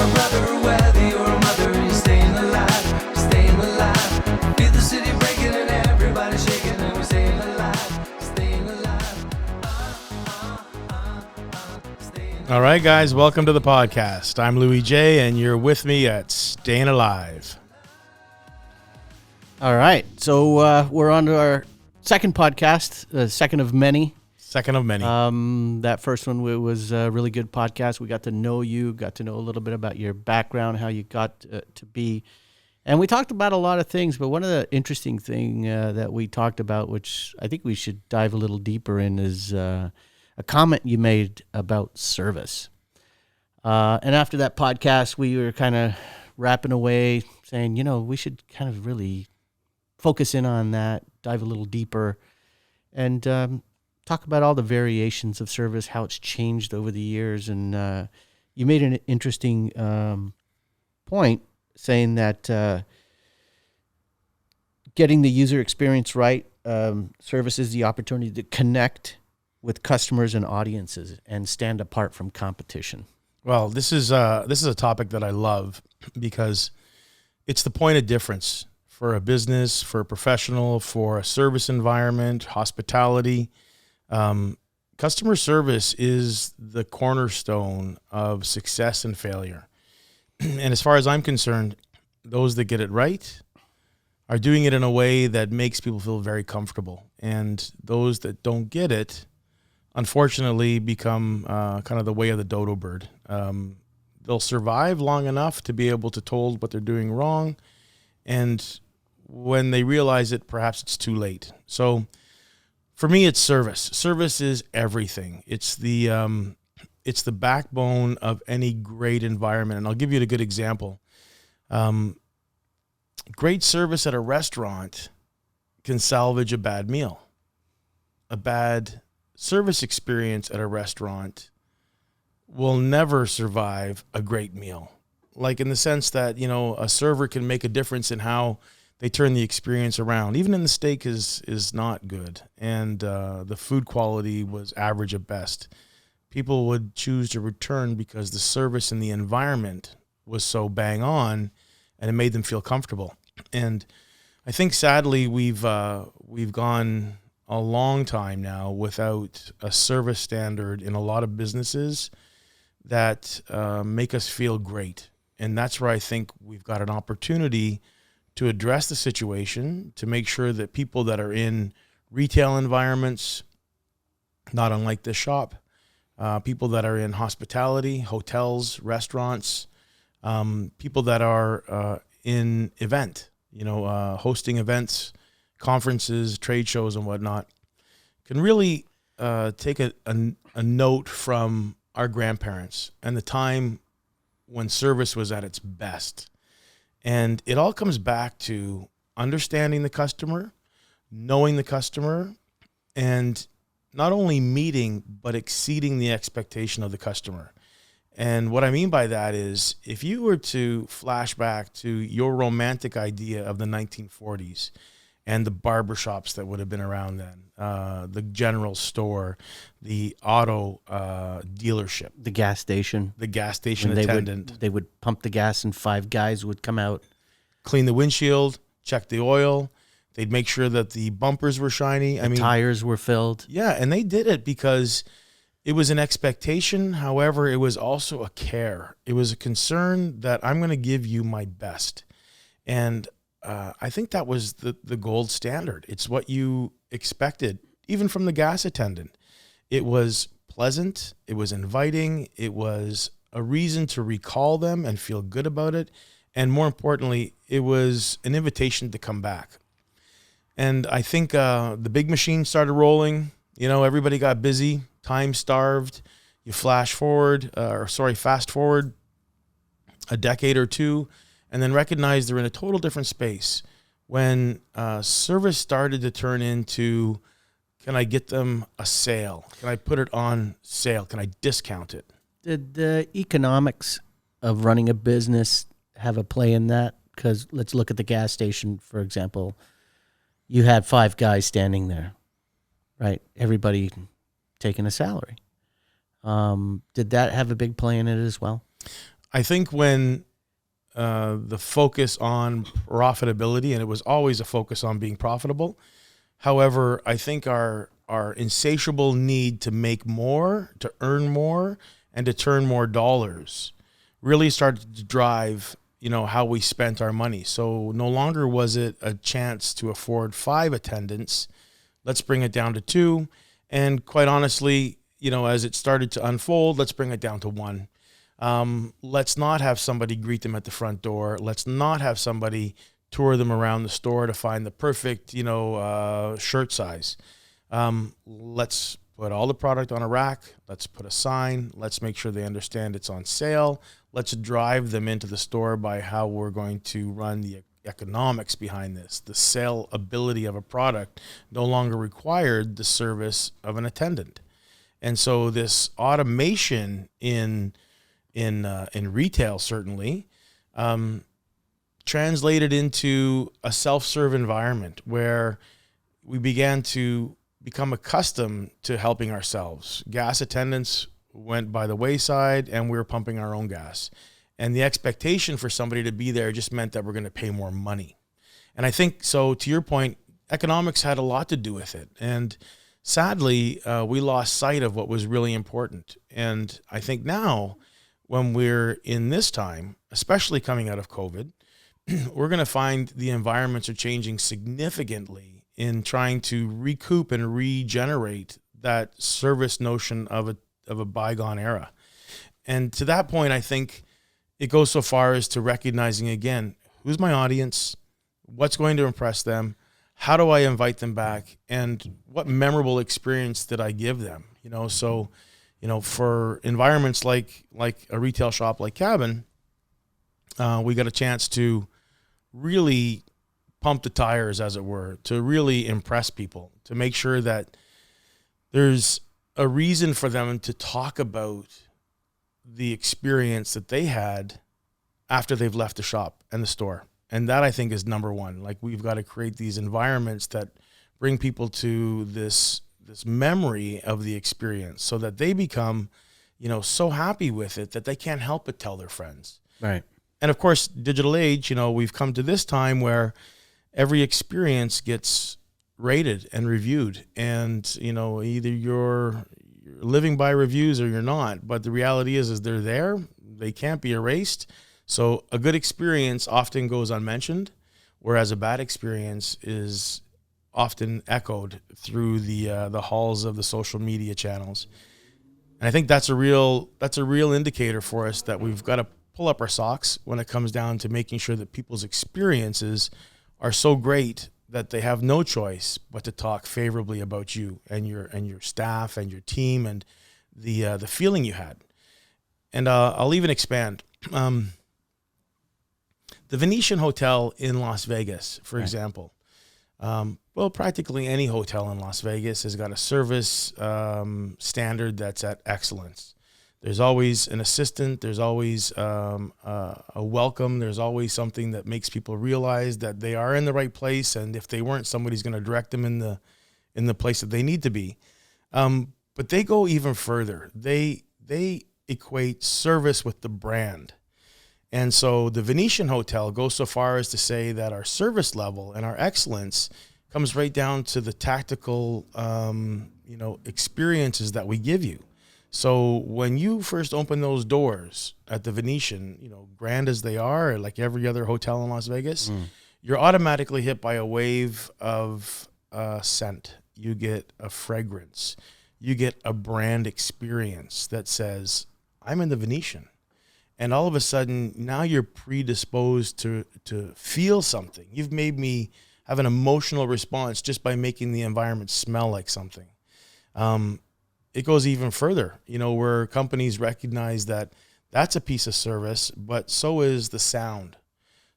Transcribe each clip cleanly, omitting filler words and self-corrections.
a brother or whether you're a mother, you're staying alive, you're staying alive. Feel the city breaking and everybody shaking and we're staying alive, staying alive. All right, guys, welcome to the podcast. I'm Louie J, and you're with me at Staying Alive. All right, so we're on to our second podcast, the second of many. Second of many. That first one was a really good podcast. We got to know you, got to know a little bit about your background, how you got to be. And we talked about a lot of things, but one of the interesting thing that we talked about, which I think we should dive a little deeper in, is a comment you made about service. And after that podcast, we were kind of wrapping away saying, you know, we should kind of really focus in on that, dive a little deeper, and talk about all the variations of service, how it's changed over the years. And you made an interesting point saying that getting the user experience right, service is the opportunity to connect with customers and audiences and stand apart from competition. Well, this is a topic that I love because it's the point of difference for a business, for a professional, for a service environment, hospitality. Customer service is the cornerstone of success and failure. And as far as I'm concerned, those that get it right are doing it in a way that makes people feel very comfortable. And those that don't get it, unfortunately, become kind of the way of the dodo bird. They'll survive long enough to be able to told what they're doing wrong. And when they realize it, perhaps it's too late. So for me, it's service. Service is everything. It's the backbone of any great environment. And I'll give you a good example. Great service at a restaurant can salvage a bad meal. A bad service experience at a restaurant will never survive a great meal. Like in the sense that, you know, a server can make a difference in how they turn the experience around. Even in the steak is not good. And the food quality was average at best. People would choose to return because the service and the environment was so bang on and it made them feel comfortable. And I think sadly we've gone a long time now without a service standard in a lot of businesses that make us feel great. And that's where I think we've got an opportunity to address the situation, to make sure that people that are in retail environments, not unlike this shop, people that are in hospitality, hotels, restaurants, people that are in event, hosting events, conferences, trade shows and whatnot, can really take a note from our grandparents and the time when service was at its best. And it all comes back to understanding the customer, knowing the customer, and not only meeting, but exceeding the expectation of the customer. And what I mean by that is, if you were to flash back to your romantic idea of the 1940s and the barbershops that would have been around then, the general store, the auto dealership, The gas station attendant. They would pump the gas and 5 guys would come out, Clean the windshield, check the oil. They'd make sure that the bumpers were shiny. Tires were filled. Yeah, and they did it because it was an expectation. However, it was also a care. It was a concern that I'm going to give you my best. And I think that was the gold standard. It's what you expected, even from the gas attendant. It was pleasant. It was inviting. It was a reason to recall them and feel good about it. And more importantly, it was an invitation to come back. And I think the big machine started rolling. Everybody got busy, time starved. You fast forward a decade or two, and then recognize they're in a total different space. When service started to turn into, can I get them a sale? Can I put it on sale? Can I discount it? Did the economics of running a business have a play in that? Because let's look at the gas station, for example. You had 5 guys standing there, right? Everybody taking a salary. Did that have a big play in it as well? I think when the focus on profitability, and it was always a focus on being profitable. However, I think our insatiable need to make more, to earn more, and to turn more dollars really started to drive, how we spent our money. So no longer was it a chance to afford 5 attendants. Let's bring it down to 2. And quite honestly, as it started to unfold, let's bring it down to 1. Let's not have somebody greet them at the front door. Let's not have somebody tour them around the store to find the perfect, shirt size. Let's put all the product on a rack. Let's put a sign. Let's make sure they understand it's on sale. Let's drive them into the store by how we're going to run the economics behind this. The sale ability of a product no longer required the service of an attendant. And so this automation in retail certainly translated into a self-serve environment where we began to become accustomed to helping ourselves. Gas attendants went by the wayside and we were pumping our own gas. And the expectation for somebody to be there just meant that we're going to pay more money. And I think, so to your point, economics had a lot to do with it. And sadly, we lost sight of what was really important. And I think now, when we're in this time, especially coming out of COVID, we're going to find the environments are changing significantly in trying to recoup and regenerate that service notion of a bygone era. And to that point, I think it goes so far as to recognizing again, who's my audience, what's going to impress them, how do I invite them back, and what memorable experience did I give them? So for environments like a retail shop like Cabin, we got a chance to really pump the tires, as it were, to really impress people, to make sure that there's a reason for them to talk about the experience that they had after they've left the shop and the store. And that, I think, is number one. Like, we've got to create these environments that bring people to this memory of the experience so that they become, so happy with it that they can't help but tell their friends. Right. And of course, digital age, we've come to this time where every experience gets rated and reviewed. And, either you're living by reviews or you're not. But the reality is they're there. They can't be erased. So a good experience often goes unmentioned, whereas a bad experience is often echoed through the halls of the social media channels. And I think that's a real indicator for us that we've got to pull up our socks when it comes down to making sure that people's experiences are so great that they have no choice but to talk favorably about you and your staff and your team and the feeling you had. And I'll even expand. The Venetian Hotel in Las Vegas, for example. Practically any hotel in Las Vegas has got a service standard that's at excellence. There's always an assistant. There's always a welcome. There's always something that makes people realize that they are in the right place. And if they weren't, somebody's going to direct them in the place that they need to be. But they go even further. They equate service with the brand. And so the Venetian Hotel goes so far as to say that our service level and our excellence comes right down to the tactical, experiences that we give you. So when you first open those doors at the Venetian, grand as they are, like every other hotel in Las Vegas, you're automatically hit by a wave of scent. You get a fragrance. You get a brand experience that says, I'm in the Venetian. And all of a sudden, now you're predisposed to feel something. You've made me have an emotional response just by making the environment smell like something. It goes even further, where companies recognize that that's a piece of service, but so is the sound,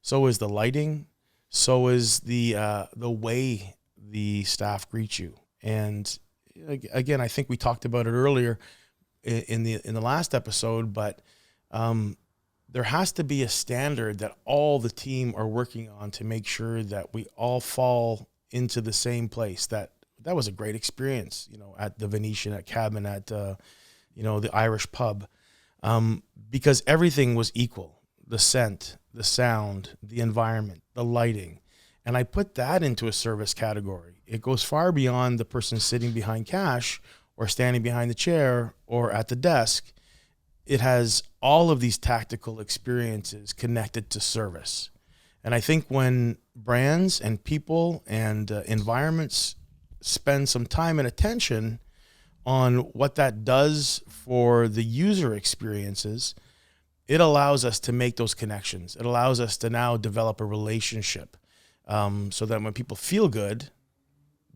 so is the lighting, so is the way the staff greet you. And again, I think we talked about it earlier in the last episode, but there has to be a standard that all the team are working on to make sure that we all fall into the same place. That was a great experience, at the Venetian, at Cabin, at the Irish pub. because everything was equal. The scent, the sound, the environment, the lighting. And I put that into a service category. It goes far beyond the person sitting behind cash or standing behind the chair or at the desk. It has all of these tactical experiences connected to service. And I think when brands and people and environments spend some time and attention on what that does for the user experiences, it allows us to make those connections. It allows us to now develop a relationship, so that when people feel good,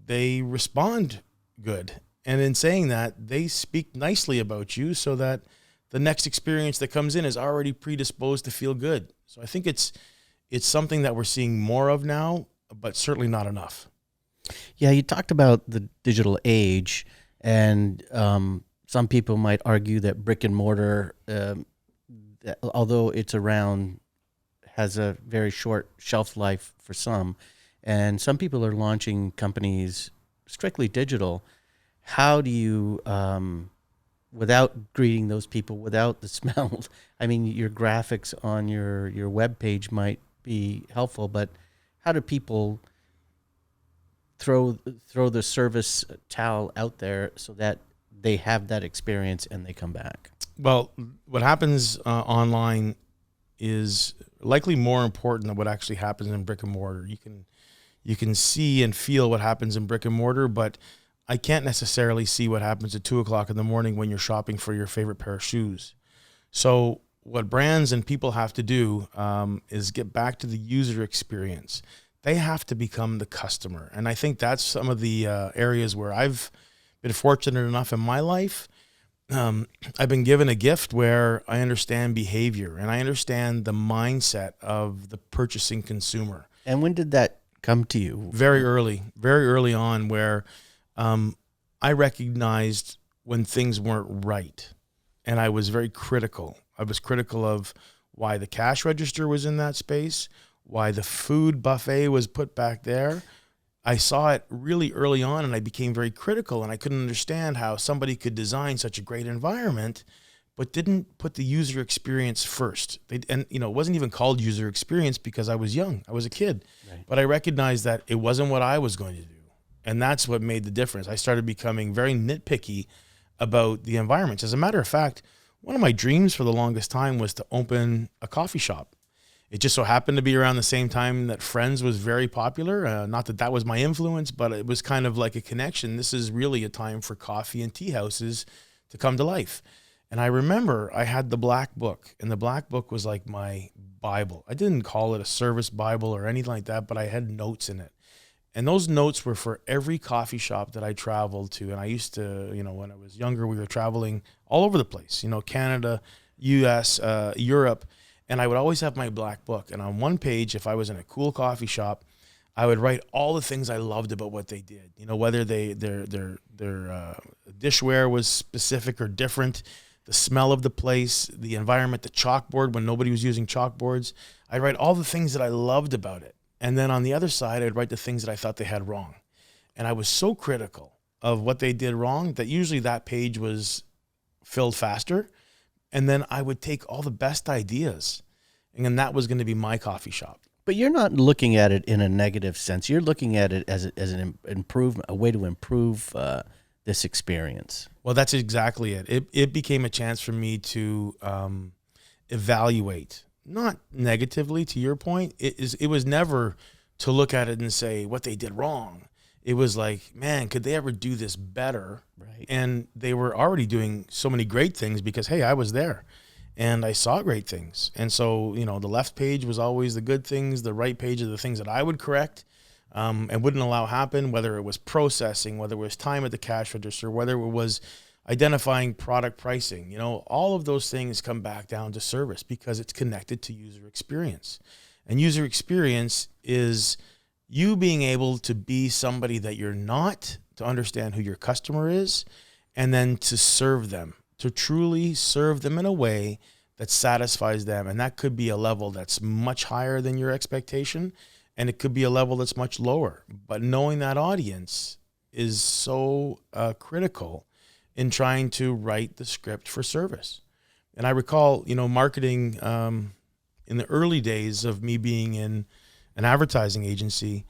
they respond good. And in saying that, they speak nicely about you so that the next experience that comes in is already predisposed to feel good. So I think it's something that we're seeing more of now, but certainly not enough. Yeah, you talked about the digital age, and some people might argue that brick and mortar, although it's around, has a very short shelf life for some, and some people are launching companies strictly digital. How do you, without greeting those people, without the smell, I mean, your graphics on your web page might be helpful, but how do people throw the service towel out there so that they have that experience and they come back? Well, what happens online is likely more important than what actually happens in brick and mortar. You can see and feel what happens in brick and mortar, but I can't necessarily see what happens at 2:00 in the morning when you're shopping for your favorite pair of shoes. So what brands and people have to do is get back to the user experience. They have to become the customer. And I think that's some of the areas where I've been fortunate enough in my life. I've been given a gift where I understand behavior and I understand the mindset of the purchasing consumer. And when did that come to you? Very early on, where I recognized when things weren't right. And I was very critical. I was critical of why the cash register was in that space, why the food buffet was put back there. I saw it really early on, and I became very critical, and I couldn't understand how somebody could design such a great environment but didn't put the user experience first. And it wasn't even called user experience because I was young. I was a kid. Right. But I recognized that it wasn't what I was going to do. And that's what made the difference. I started becoming very nitpicky about the environments. As a matter of fact, one of my dreams for the longest time was to open a coffee shop. It just so happened to be around the same time that Friends was very popular. Not that that was my influence, but it was kind of like a connection. This is really a time for coffee and tea houses to come to life. And I remember I had the Black Book, and the Black Book was like my Bible. I didn't call it a service Bible or anything like that, but I had notes in it. And those notes were for every coffee shop that I traveled to. And I used to, when I was younger, we were traveling all over the place, Canada, US, Europe. And I would always have my Black Book. And on one page, if I was in a cool coffee shop, I would write all the things I loved about what they did. Whether their dishware was specific or different, the smell of the place, the environment, the chalkboard when nobody was using chalkboards. I'd write all the things that I loved about it. And then on the other side, I'd write the things that I thought they had wrong. And I was so critical of what they did wrong that usually that page was filled faster. And then I would take all the best ideas, and then that was going to be my coffee shop. But you're not looking at it in a negative sense. You're looking at it as an improvement, a way to improve this experience. Well, that's exactly it. It became a chance for me to evaluate, not negatively, to your point. It was never to look at it and say what they did wrong. It was like, man, could they ever do this better? Right. And they were already doing so many great things because, hey, I was there and I saw great things. And so, the left page was always the good things. The right page are the things that I would correct and wouldn't allow happen, whether it was processing, whether it was time at the cash register, whether it was identifying product pricing. All of those things come back down to service because it's connected to user experience. And user experience is you being able to be somebody that you're not, to understand who your customer is, and then to serve them, to truly serve them in a way that satisfies them. And that could be a level that's much higher than your expectation, and it could be a level that's much lower. But knowing that audience is so critical in trying to write the script for service. And I recall, marketing in the early days of me being in an advertising agency,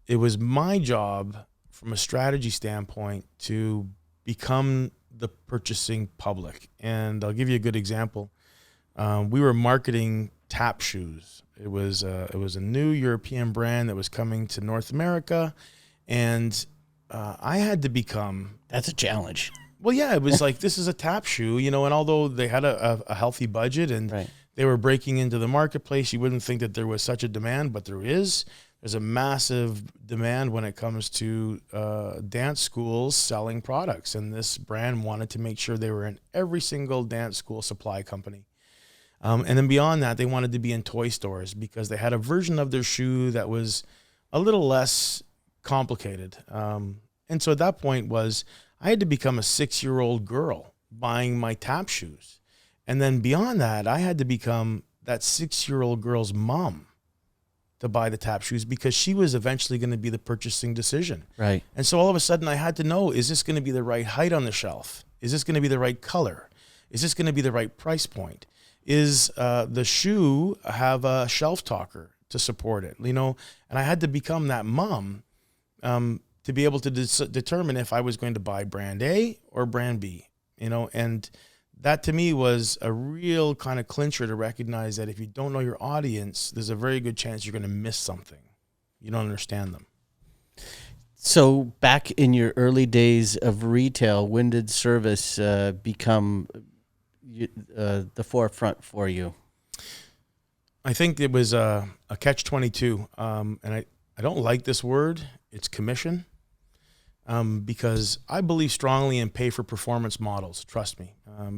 it was my job from a strategy standpoint to become the purchasing public. And I'll give you a good example. We were marketing tap shoes. It was a new European brand that was coming to North America, and I had to become. That's a challenge. Well, yeah, it was like, this is a tap shoe, and although they had a healthy budget and Right. they were breaking into the marketplace, you wouldn't think that there was such a demand, but there is. There's a massive demand when it comes to dance schools selling products, and this brand wanted to make sure they were in every single dance school supply company. And then beyond that, they wanted to be in toy stores because they had a version of their shoe that was a little less complicated. And so at that point I had to become a 6-year-old girl buying my tap shoes. And then beyond that, I had to become that 6-year-old girl's mom to buy the tap shoes because she was eventually going to be the purchasing decision. Right. And so all of a sudden I had to know, is this going to be the right height on the shelf? Is this going to be the right color? Is this going to be the right price point? Is the shoe have a shelf talker to support it? And I had to become that mom to be able to determine if I was going to buy brand A or brand B, and that to me was a real kind of clincher to recognize that if you don't know your audience, there's a very good chance you're going to miss something. You don't understand them. So back in your early days of retail, when did service become the forefront for you? I think it was a catch-22, and I don't like this word. It's commission. Because I believe strongly in pay-for-performance models. Trust me.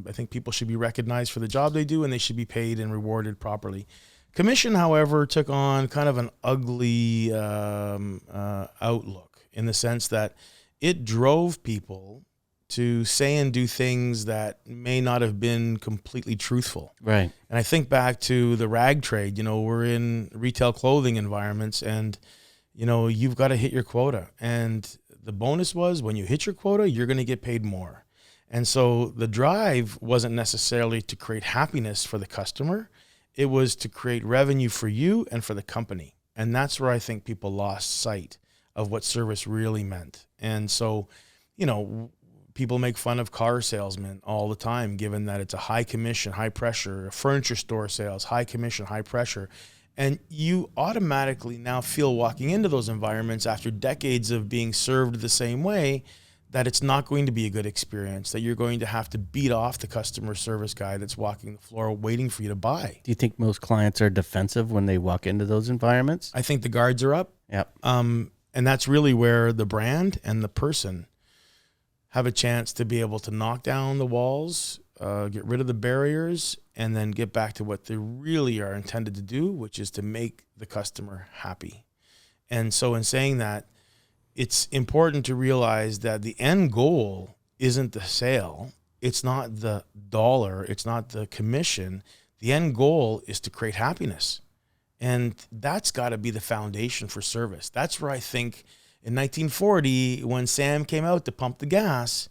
I think people should be recognized for the job they do, and they should be paid and rewarded properly. Commission, however, took on kind of an ugly outlook in the sense that it drove people to say and do things that may not have been completely truthful. Right. And I think back to the rag trade. We're in retail clothing environments, and you've got to hit your quota. And the bonus was when you hit your quota, you're going to get paid more. And so the drive wasn't necessarily to create happiness for the customer. It was to create revenue for you and for the company. And that's where I think people lost sight of what service really meant. And so, people make fun of car salesmen all the time, given that it's a high commission, high pressure, furniture store sales, high commission, high pressure. And you automatically now feel walking into those environments after decades of being served the same way that it's not going to be a good experience, that you're going to have to beat off the customer service guy that's walking the floor waiting for you to buy. Do you think most clients are defensive when they walk into those environments? I think the guards are up. Yep. And that's really where the brand and the person have a chance to be able to knock down the walls, get rid of the barriers, and then get back to what they really are intended to do, which is to make the customer happy. And so in saying that, it's important to realize that the end goal isn't the sale. It's not the dollar. It's not the commission. The end goal is to create happiness. And that's got to be the foundation for service. That's where I think in 1940, when Sam came out to pump the gas,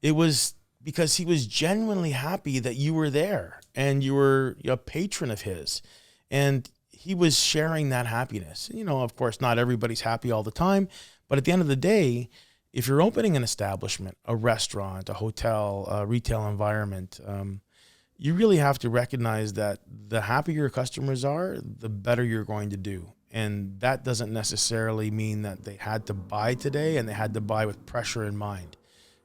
it was because he was genuinely happy that you were there and you were a patron of his. And he was sharing that happiness. Of course, not everybody's happy all the time. But at the end of the day, if you're opening an establishment, a restaurant, a hotel, a retail environment, you really have to recognize that the happier your customers are, the better you're going to do. And that doesn't necessarily mean that they had to buy today and they had to buy with pressure in mind.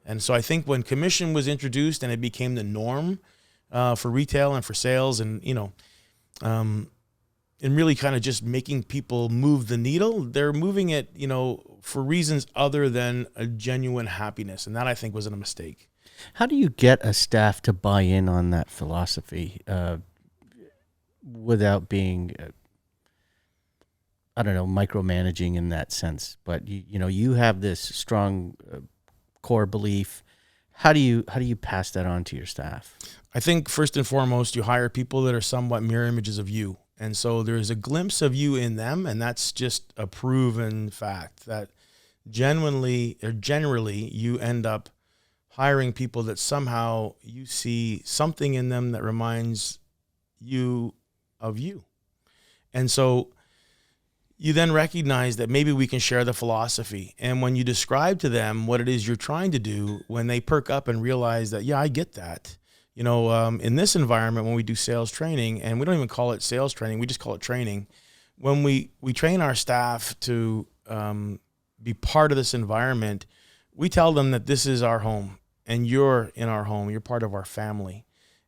And so I think when commission was introduced and it became the norm for retail and for sales and really kind of just making people move the needle, they're moving it, for reasons other than a genuine happiness. And that I think was a mistake. How do you get a staff to buy in on that philosophy without being, micromanaging in that sense? But you have this strong core belief. How do you pass that on to your staff? I think first and foremost, you hire people that are somewhat mirror images of you. And so there's a glimpse of you in them, and that's just a proven fact that generally you end up hiring people that somehow you see something in them that reminds you of you. And so you then recognize that maybe we can share the philosophy. And when you describe to them what it is you're trying to do, when they perk up and realize that, yeah, I get that. In this environment, when we do sales training, and we don't even call it sales training, we just call it training. When we train our staff to be part of this environment, we tell them that this is our home and you're in our home. You're part of our family.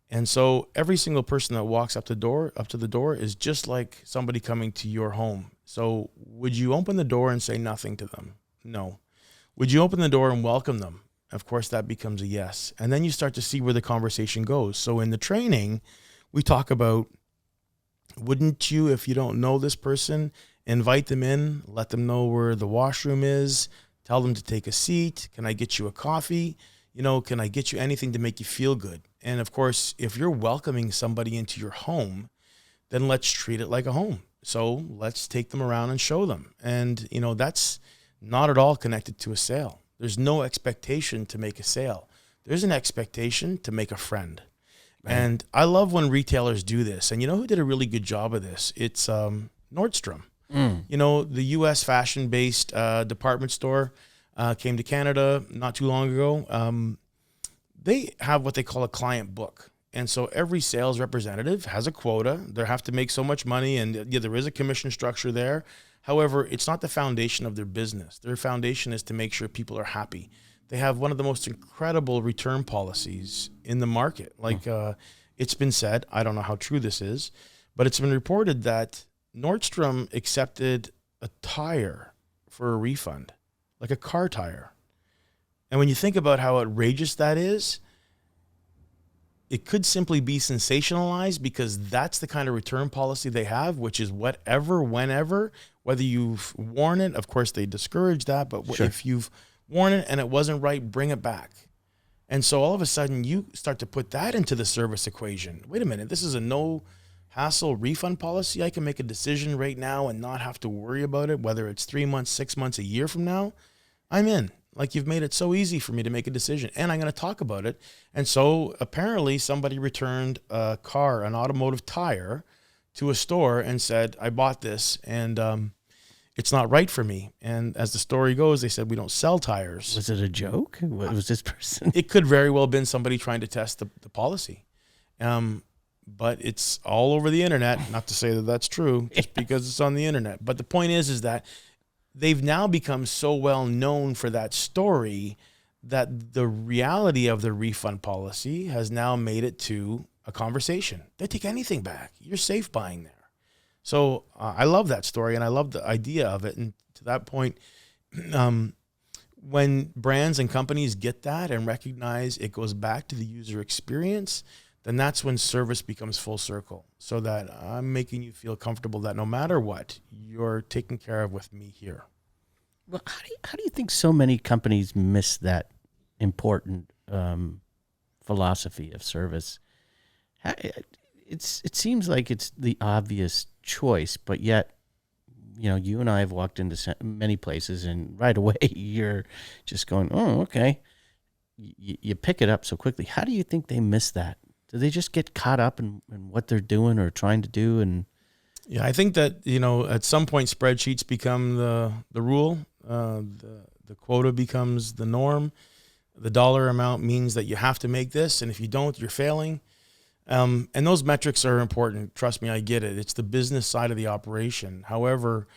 And so every single person that walks up to the door is just like somebody coming to your home. So would you open the door and say nothing to them? No. Would you open the door and welcome them? Of course, that becomes a yes. And then you start to see where the conversation goes. So in the training, we talk about, wouldn't you, if you don't know this person, invite them in, let them know where the washroom is, tell them to take a seat. Can I get you a coffee? Can I get you anything to make you feel good? And of course, if you're welcoming somebody into your home, then let's treat it like a home. So let's take them around and show them. And, that's not at all connected to a sale. There's no expectation to make a sale. There's an expectation to make a friend. Right. And I love when retailers do this. And you know who did a really good job of this? It's Nordstrom. The U.S. fashion-based department store came to Canada not too long ago. They have what they call a client book. And so every sales representative has a quota. They have to make so much money, and there is a commission structure there. However, it's not the foundation of their business. Their foundation is to make sure people are happy. They have one of the most incredible return policies in the market. It's been said, I don't know how true this is, but it's been reported that Nordstrom accepted a tire for a refund, like a car tire. And when you think about how outrageous that is, it could simply be sensationalized because that's the kind of return policy they have, which is whatever, whenever, whether you've worn it. Of course, they discourage that, but Sure. If you've worn it and it wasn't right, bring it back. And so all of a sudden you start to put that into the service equation. Wait a minute, this is a no hassle refund policy. I can make a decision right now and not have to worry about it, whether it's 3 months, 6 months, a year from now. I'm in. Like, you've made it so easy for me to make a decision, and I'm going to talk about it. And so apparently somebody returned a car, an automotive tire, to a store and said, I bought this and it's not right for me. And as the story goes, they said, we don't sell tires. Was it a joke? What was this person? It could very well have been somebody trying to test the policy. But it's all over the internet. Not to say that that's true, just because it's on the internet. But the point is that they've now become so well known for that story that the reality of the refund policy has now made it to a conversation. They take anything back. You're safe buying there. So I love that story, and I love the idea of it. And to that point, when brands and companies get that and recognize it goes back to the user experience, then that's when service becomes full circle, so that I'm making you feel comfortable that no matter what, you're taken care of with me here. Well, how do you think so many companies miss that important philosophy of service? It seems like it's the obvious choice, but yet, you and I have walked into many places, and right away you're just going, oh, okay. You pick it up so quickly. How do you think they miss that? Do they just get caught up in what they're doing or trying to do? And yeah, I think that, at some point spreadsheets become the rule. The quota becomes the norm. The dollar amount means that you have to make this, and if you don't, you're failing. And those metrics are important. Trust me, I get it. It's the business side of the operation. However,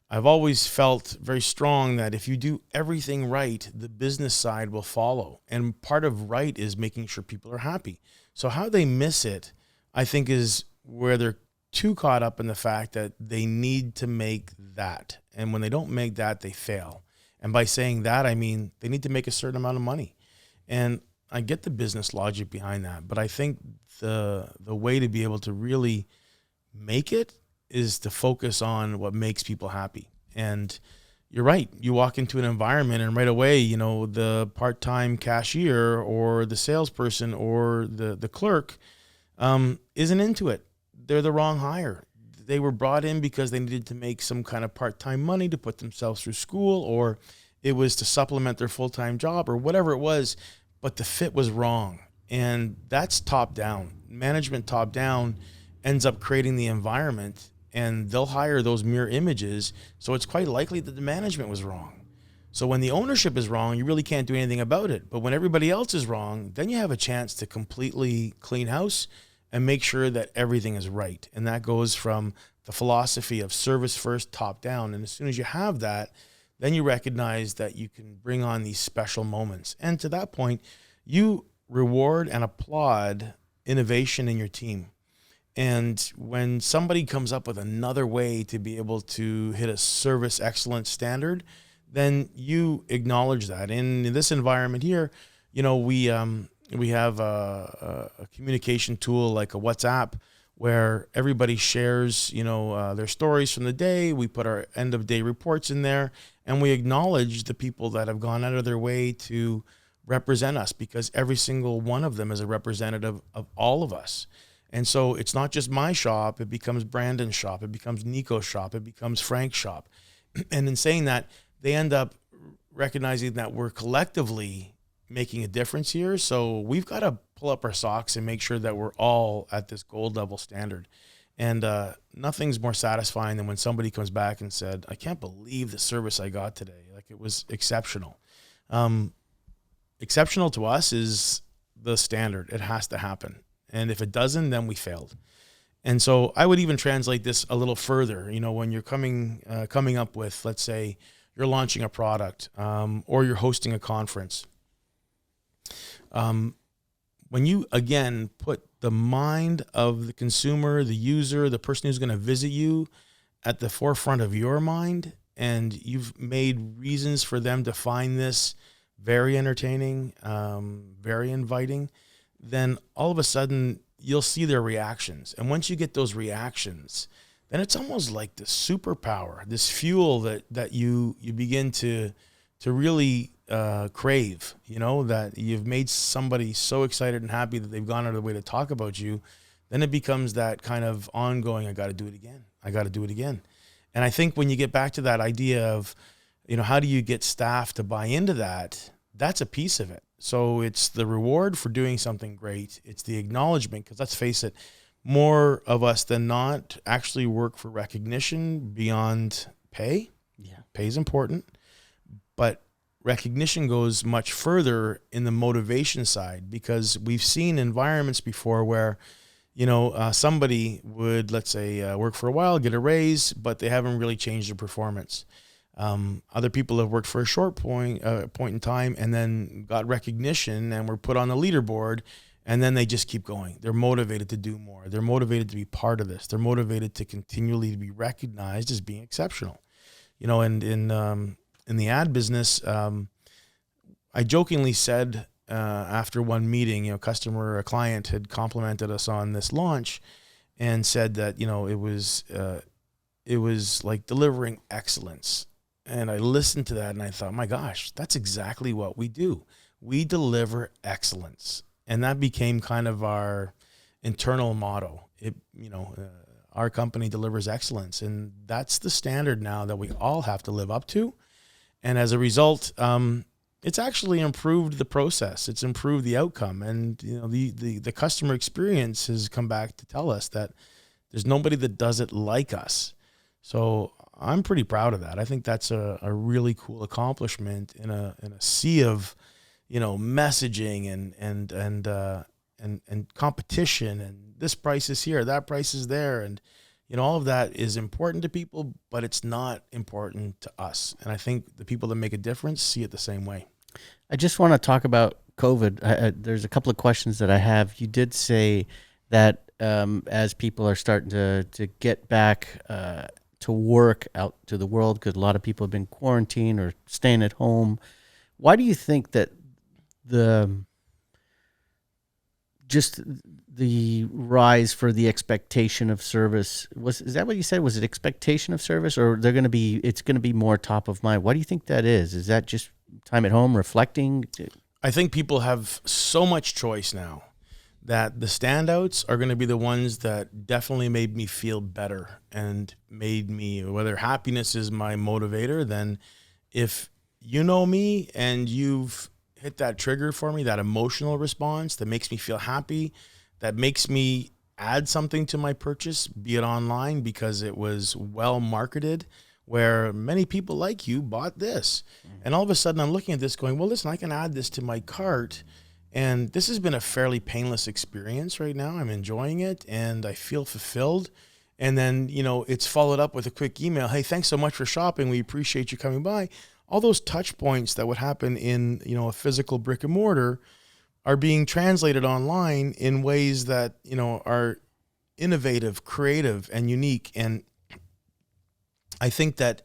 I've always felt very strong that if you do everything right, the business side will follow. And part of right is making sure people are happy. So how they miss it, I think, is where they're too caught up in the fact that they need to make that. And when they don't make that, they fail. And by saying that, I mean they need to make a certain amount of money. And I get the business logic behind that, but I think the way to be able to really make it is to focus on what makes people happy. And you're right. You walk into an environment and right away, the part-time cashier or the salesperson or the clerk isn't into it. They're the wrong hire. They were brought in because they needed to make some kind of part-time money to put themselves through school, or it was to supplement their full-time job or whatever it was. but the fit was wrong. And that's top down. Management top down ends up creating the environment, and they'll hire those mirror images. So it's quite likely that the management was wrong. So when the ownership is wrong, you really can't do anything about it. But when everybody else is wrong, then you have a chance to completely clean house and make sure that everything is right. And that goes from the philosophy of service first, top down. And as soon as you have that, then you recognize that you can bring on these special moments. And to that point, you reward and applaud innovation in your team. And when somebody comes up with another way to be able to hit a service excellence standard, then you acknowledge that. In this environment here, we have a communication tool like a WhatsApp where everybody shares, their stories from the day. We put our end of day reports in there, and we acknowledge the people that have gone out of their way to represent us, because every single one of them is a representative of all of us. And so it's not just my shop, it becomes Brandon's shop, it becomes Nico's shop, it becomes Frank's shop. And in saying that, they end up recognizing that we're collectively making a difference here. So we've got to pull up our socks and make sure that we're all at this gold level standard. And nothing's more satisfying than when somebody comes back and said, I can't believe the service I got today. Like, it was exceptional. Exceptional to us is the standard. It has to happen. And if it doesn't, then we failed. And so I would even translate this a little further. When you're coming up with, let's say, you're launching a product, or you're hosting a conference. When you, again, put the mind of the consumer, the user, the person who's going to visit you at the forefront of your mind, and you've made reasons for them to find this very entertaining, very inviting, then all of a sudden you'll see their reactions. And once you get those reactions, then it's almost like this superpower, this fuel that you begin to really crave, that you've made somebody so excited and happy that they've gone out of the way to talk about you. Then it becomes that kind of ongoing, I got to do it again. I got to do it again. And I think when you get back to that idea of, how do you get staff to buy into that? That's a piece of it. So it's the reward for doing something great. It's the acknowledgement, because let's face it, more of us than not actually work for recognition beyond pay. Yeah. Pay is important, but recognition goes much further in the motivation side, because we've seen environments before where, somebody would, let's say, work for a while, get a raise, but they haven't really changed their performance. Other people have worked for a short point in time and then got recognition and were put on the leaderboard, and then they just keep going. They're motivated to do more. They're motivated to be part of this. They're motivated to continually be recognized as being exceptional. And in the ad business, I jokingly said after one meeting, a client had complimented us on this launch and said that, it was like delivering excellence. And I listened to that and I thought, my gosh, that's exactly what we do. We deliver excellence. And that became kind of our internal motto. Our company delivers excellence. And that's the standard now that we all have to live up to. And as a result, it's actually improved the process. It's improved the outcome. And, the customer experience has come back to tell us that there's nobody that does it like us. So I'm pretty proud of that. I think that's a really cool accomplishment in a sea of, messaging and competition, and this price is here, that price is there. And, all of that is important to people, but it's not important to us. And I think the people that make a difference see it the same way. I just want to talk about COVID. There's a couple of questions that I have. You did say that as people are starting to get back to work out to the world, because a lot of people have been quarantined or staying at home, why do you think that the rise for the expectation of service is that what you said? Was it expectation of service, or it's going to be more top of mind? Why do you think that is? Is that just time at home reflecting? I think people have so much choice now that the standouts are going to be the ones that definitely made me feel better and made me, whether happiness is my motivator, then if you know me and you've hit that trigger for me, that emotional response that makes me feel happy, that makes me add something to my purchase, be it online because it was well marketed, where many people like you bought this. And all of a sudden I'm looking at this going, well, listen, I can add this to my cart. And this has been a fairly painless experience right now. I'm enjoying it and I feel fulfilled. And then, it's followed up with a quick email. Hey, thanks so much for shopping. We appreciate you coming by. All those touch points that would happen in, a physical brick and mortar are being translated online in ways that, are innovative, creative, and unique. And I think that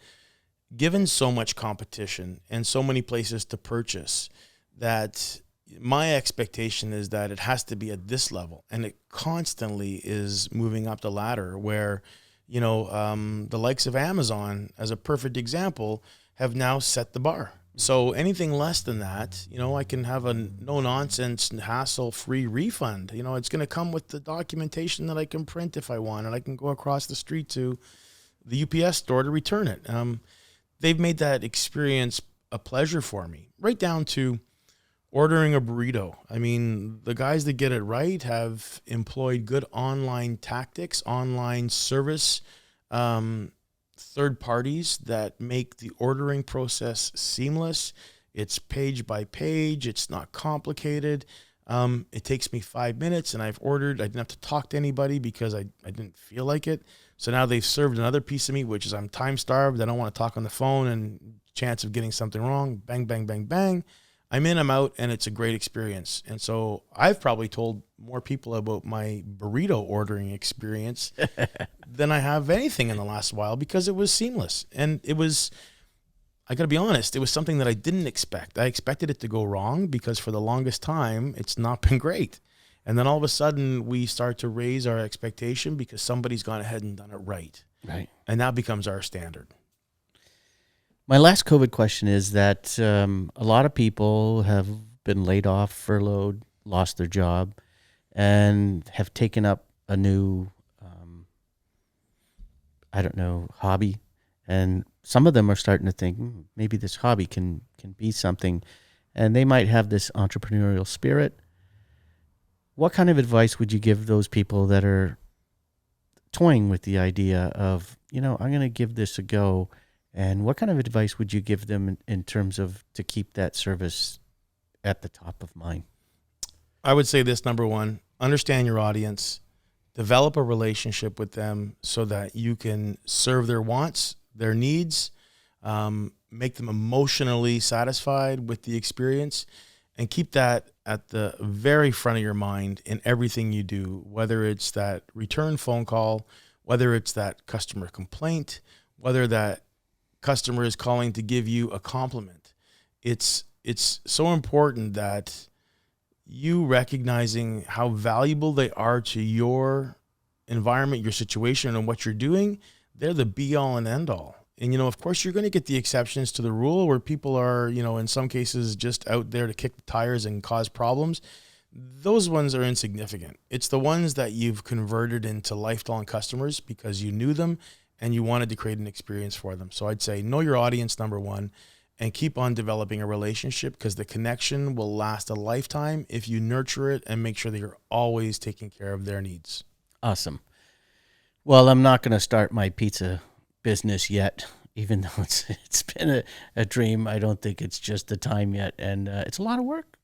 given so much competition and so many places to purchase, that my expectation is that it has to be at this level, and it constantly is moving up the ladder where, the likes of Amazon, as a perfect example, have now set the bar. So anything less than that, I can have a no-nonsense, hassle-free refund. It's going to come with the documentation that I can print if I want, and I can go across the street to the UPS store to return it. They've made that experience a pleasure for me, right down to ordering a burrito. I mean, the guys that get it right have employed good online tactics, online service, third parties that make the ordering process seamless. It's page by page. It's not complicated. It takes me 5 minutes and I've ordered. I didn't have to talk to anybody because I didn't feel like it. So now they've served another piece of meat, which is I'm time starved. I don't want to talk on the phone and chance of getting something wrong. Bang, bang, bang, bang. I'm in, I'm out, and it's a great experience. And so I've probably told more people about my burrito ordering experience than I have anything in the last while because it was seamless. And it was, I got to be honest, it was something that I didn't expect. I expected it to go wrong because for the longest time, it's not been great. And then all of a sudden, we start to raise our expectation because somebody's gone ahead and done it right. Right. And that becomes our standard. My last COVID question is that a lot of people have been laid off, furloughed, lost their job, and have taken up a new, hobby. And some of them are starting to think, maybe this hobby can be something. And they might have this entrepreneurial spirit. What kind of advice would you give those people that are toying with the idea of, I'm going to give this a go? And what kind of advice would you give them in terms of to keep that service at the top of mind? I would say this, number one, understand your audience, develop a relationship with them so that you can serve their wants, their needs, make them emotionally satisfied with the experience, and keep that at the very front of your mind in everything you do, whether it's that return phone call, whether it's that customer complaint, whether that customer is calling to give you a compliment. It's so important that you recognizing how valuable they are to your environment, your situation, and what you're doing. They're the be all and end all. And, of course, you're going to get the exceptions to the rule where people are, in some cases just out there to kick the tires and cause problems. Those ones are insignificant. It's the ones that you've converted into lifelong customers because you knew them and you wanted to create an experience for them. So I'd say know your audience, number one, and keep on developing a relationship because the connection will last a lifetime if you nurture it and make sure that you're always taking care of their needs. Awesome. Well, I'm not going to start my pizza business yet, even though it's been a dream. I don't think it's just the time yet, and it's a lot of work.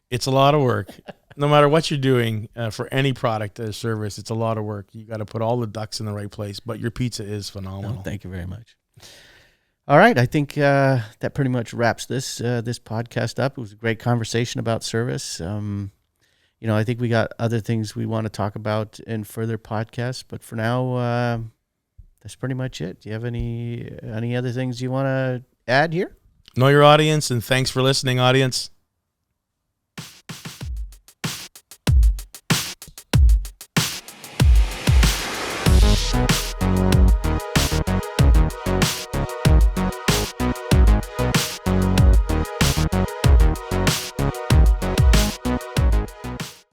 It's a lot of work. No matter what you're doing for any product or service, it's a lot of work. You got to put all the ducks in the right place, but your pizza is phenomenal. Oh, thank you very much. All right. I think that pretty much wraps this podcast up. It was a great conversation about service. I think we got other things we want to talk about in further podcasts, but for now, that's pretty much it. Do you have any other things you want to add here? Know your audience, and thanks for listening, audience.